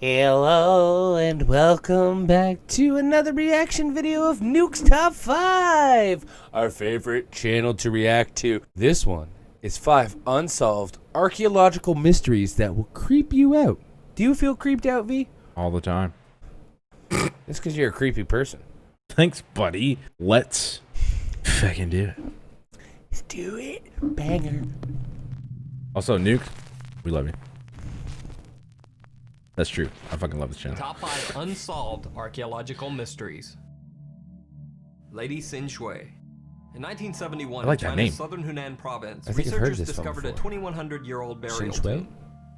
Hello and welcome back to another reaction video of Nuke's Top 5, our favorite channel to react to. This one is 5 unsolved archaeological mysteries that will creep you out. Do you feel creeped out, V? All the time. It's because you're a creepy person. Thanks, buddy. Let's fucking do it. Let's do it. Banger. Also, Nuke, we love you. That's true. I fucking love this channel. Top 5 unsolved archaeological mysteries. Lady Sin Shui. In 1971, I like that China's name. southern Hunan province, I think I've heard researchers this one discovered a before. 2100-year-old burial Sin Shui? tomb.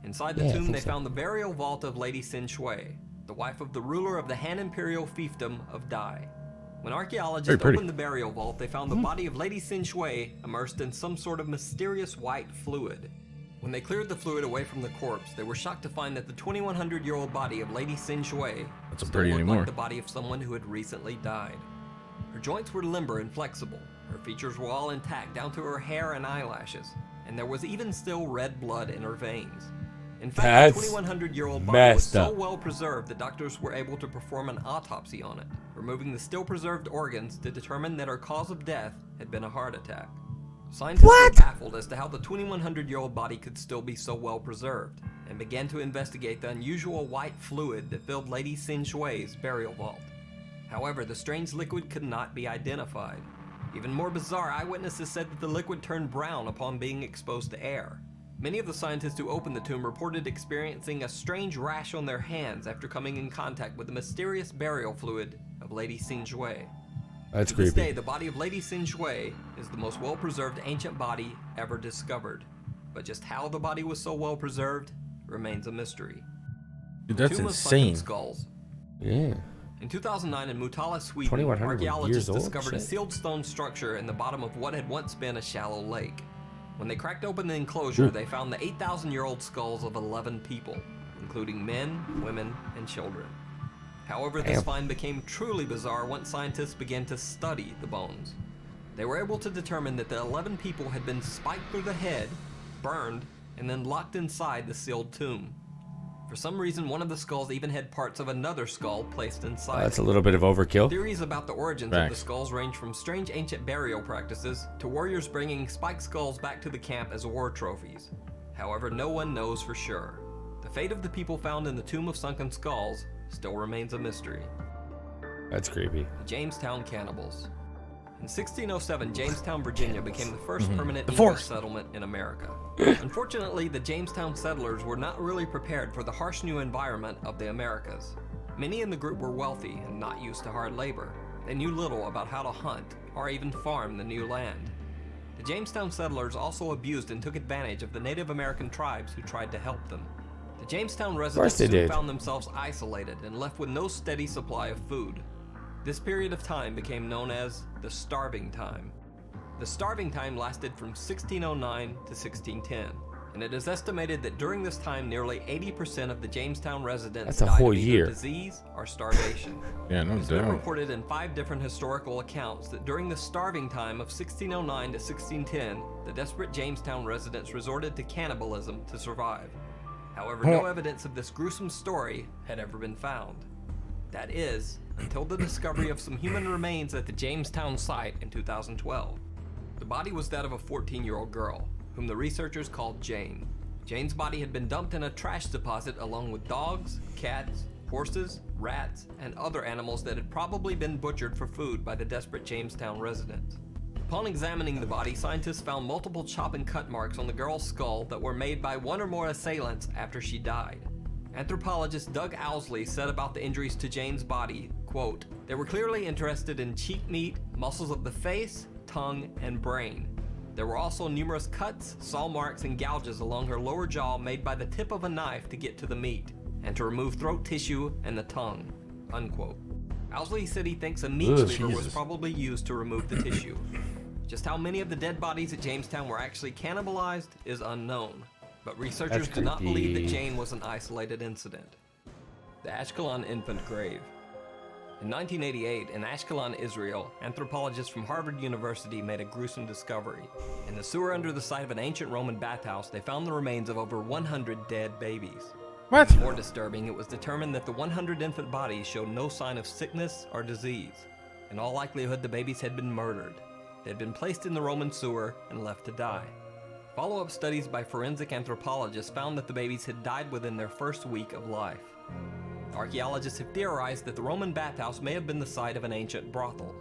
Inside the Yeah, I tomb, think they so. found the burial vault of Lady Sin Shui, the wife of the ruler of the Han Imperial fiefdom of Dai. When archaeologists opened the burial vault, they found the body of Lady Sin Shui immersed in some sort of mysterious white fluid. When they cleared the fluid away from the corpse, they were shocked to find that the 2100-year-old body of Lady Sin Shui That's still pretty looked anymore. like the body of someone who had recently died. Her joints were limber and flexible. Her features were all intact down to her hair and eyelashes, and there was even still red blood in her veins. In fact, the 2100-year-old body was so well preserved that doctors were able to perform an autopsy on it, removing the still preserved organs to determine that her cause of death had been a heart attack. Scientists were baffled as to how the 2100-year-old body could still be so well preserved, and began to investigate the unusual white fluid that filled Lady Sin Shui's burial vault. However, the strange liquid could not be identified. Even more bizarre, eyewitnesses said that the liquid turned brown upon being exposed to air. Many of the scientists who opened the tomb reported experiencing a strange rash on their hands after coming in contact with the mysterious burial fluid of Lady Sin Shui. That's To this creepy. day, the body of Lady Sin Shui is the most well-preserved ancient body ever discovered. But just how the body was so well-preserved remains a mystery. Dude, that's Tomb of Sunken insane. Skulls. Yeah. In 2009 in Motala, Sweden, 2100 archaeologists years old? discovered a Shit. sealed stone structure in the bottom of what had once been a shallow lake. When they cracked open the enclosure, they found the 8,000-year-old skulls of 11 people, including men, women, and children. However, this find became truly bizarre once scientists began to study the bones. They were able to determine that the 11 people had been spiked through the head, burned, and then locked inside the sealed tomb. For some reason, one of the skulls even had parts of another skull placed inside. That's a little bit of overkill. Theories about the origins of the skulls range from strange ancient burial practices to warriors bringing spiked skulls back to the camp as war trophies. However, no one knows for sure. The fate of the people found in the Tomb of Sunken Skulls still remains a mystery. That's creepy. The Jamestown Cannibals. In 1607, Jamestown, Virginia became the first permanent The English forest. settlement in America. Unfortunately, the Jamestown settlers were not really prepared for the harsh new environment of the Americas. Many in the group were wealthy and not used to hard labor. They knew little about how to hunt or even farm the new land. The Jamestown settlers also abused and took advantage of the Native American tribes who tried to help them. The Jamestown residents soon found themselves isolated and left with no steady supply of food. This period of time became known as the Starving Time. The Starving Time lasted from 1609 to 1610, and it is estimated that during this time nearly 80% of the Jamestown residents died of either disease or starvation. Yeah, no It's been doubt. reported in 5 different historical accounts that during the Starving Time of 1609 to 1610, the desperate Jamestown residents resorted to cannibalism to survive. However, no evidence of this gruesome story had ever been found. That is, until the discovery of some human remains at the Jamestown site in 2012. The body was that of a 14-year-old girl, whom the researchers called Jane. Jane's body had been dumped in a trash deposit along with dogs, cats, horses, rats, and other animals that had probably been butchered for food by the desperate Jamestown residents. Upon examining the body, scientists found multiple chop and cut marks on the girl's skull that were made by one or more assailants after she died. Anthropologist Doug Owsley said about the injuries to Jane's body, quote, "They were clearly interested in cheek meat, muscles of the face, tongue, and brain. There were also numerous cuts, saw marks, and gouges along her lower jaw made by the tip of a knife to get to the meat, and to remove throat tissue and the tongue," unquote. Owsley said he thinks a meat cleaver was probably used to remove the tissue. Just how many of the dead bodies at Jamestown were actually cannibalized is unknown, but researchers do not believe that Jane was an isolated incident. The Ashkelon Infant Grave. In 1988, in Ashkelon, Israel, anthropologists from Harvard University made a gruesome discovery. In the sewer under the site of an ancient Roman bathhouse, they found the remains of over 100 dead babies. What? Even more disturbing, it was determined that the 100 infant bodies showed no sign of sickness or disease. In all likelihood, the babies had been murdered. They had been placed in the Roman sewer and left to die. Follow-up studies by forensic anthropologists found that the babies had died within their first week of life. Archaeologists have theorized that the Roman bathhouse may have been the site of an ancient brothel.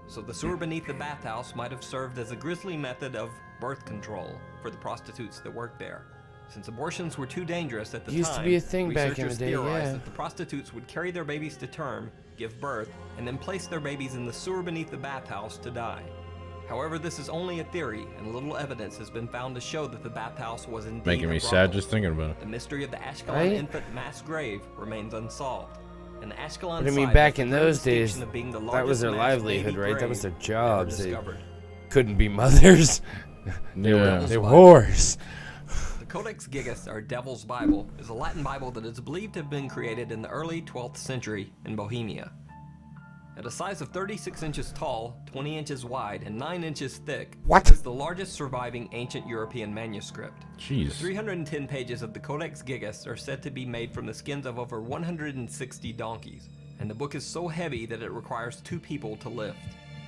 So the sewer beneath the bathhouse might have served as a grisly method of birth control for the prostitutes that worked there. Since abortions were too dangerous at the Used time, to be a thing back in the researchers day, theorized yeah. that the prostitutes would carry their babies to term, give birth, and then place their babies in the sewer beneath the bathhouse to die. However, this is only a theory, and little evidence has been found to show that the bathhouse was indeed Making a me brothel. sad just thinking about it. The mystery of the Ashkelon Right? infant mass grave remains unsolved. And the Ashkelon But I mean, site back has in the those distinction days, of being the that was largest their mass livelihood, baby right? That was their grave jobs. ever They discovered. couldn't be mothers. Yeah. They were whores. The Codex Gigas, or Devil's Bible, is a Latin Bible that is believed to have been created in the early 12th century in Bohemia. At a size of 36 inches tall, 20 inches wide, and 9 inches thick, What? it is the largest surviving ancient European manuscript. The Jeez. 310 pages of the Codex Gigas are said to be made from the skins of over 160 donkeys, and the book is so heavy that it requires 2 people to lift.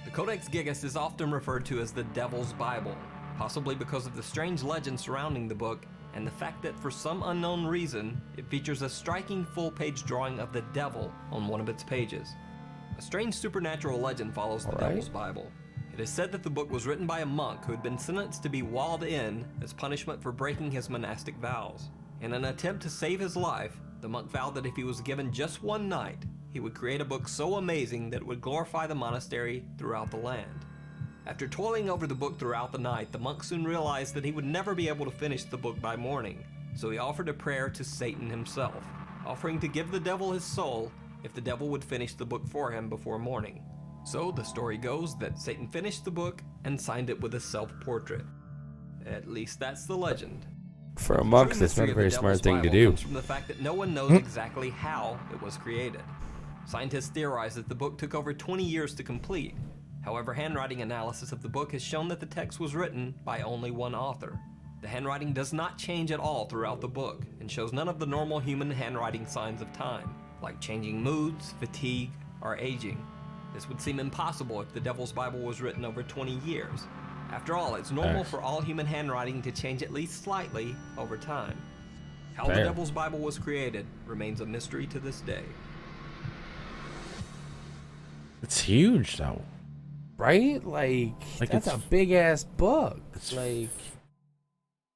The Codex Gigas is often referred to as the Devil's Bible, possibly because of the strange legend surrounding the book and the fact that for some unknown reason, it features a striking full-page drawing of the devil on one of its pages. A strange supernatural legend follows the All right. Devil's Bible. It is said that the book was written by a monk who had been sentenced to be walled in as punishment for breaking his monastic vows. In an attempt to save his life, the monk vowed that if he was given just one night, he would create a book so amazing that it would glorify the monastery throughout the land. After toiling over the book throughout the night, the monk soon realized that he would never be able to finish the book by morning, so he offered a prayer to Satan himself, offering to give the devil his soul if the devil would finish the book for him before morning. So the story goes that Satan finished the book and signed it with a self-portrait. At least that's the legend. For a The monk, true that's not mystery a of very the smart Devil's thing to Bible do. comes from the fact that no one knows exactly how it was created. Scientists theorize that the book took over 20 years to complete. However, handwriting analysis of the book has shown that the text was written by only one author. The handwriting does not change at all throughout the book and shows none of the normal human handwriting signs of time, like changing moods, fatigue, or aging. This would seem impossible if the Devil's Bible was written over 20 years. After all, it's normal Facts. for all human handwriting to change at least slightly over time. How the Fair. Devil's Bible was created remains a mystery to this day. It's huge, though. Right? Like that's it's- a big ass book. it's Like,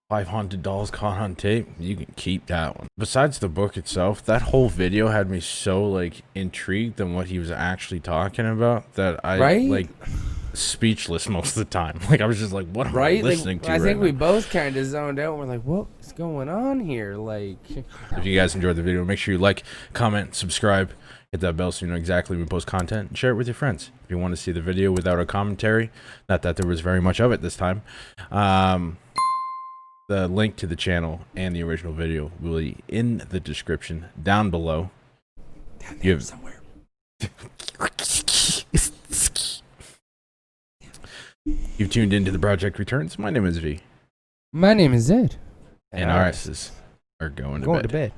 5 haunted dolls caught on tape. You can keep that one. Besides the book itself, that whole video had me so like intrigued on what he was actually talking about that I Right? like speechless most of the time. Like I was just like, what am I right? listening Like, to I right think we now? both kind of zoned out. We're like, what's going on here? Like, If you guys enjoyed the video, make sure you like, comment, subscribe, hit that bell so you know exactly when we post content, and share it with your friends. If you want to see the video without a commentary, not that there was very much of it this time, the link to the channel and the original video will be in the description down below. down You there have- somewhere. You've tuned into the Project Returns. My name is V, My name is Zed, and our asses are going to bed. to bed.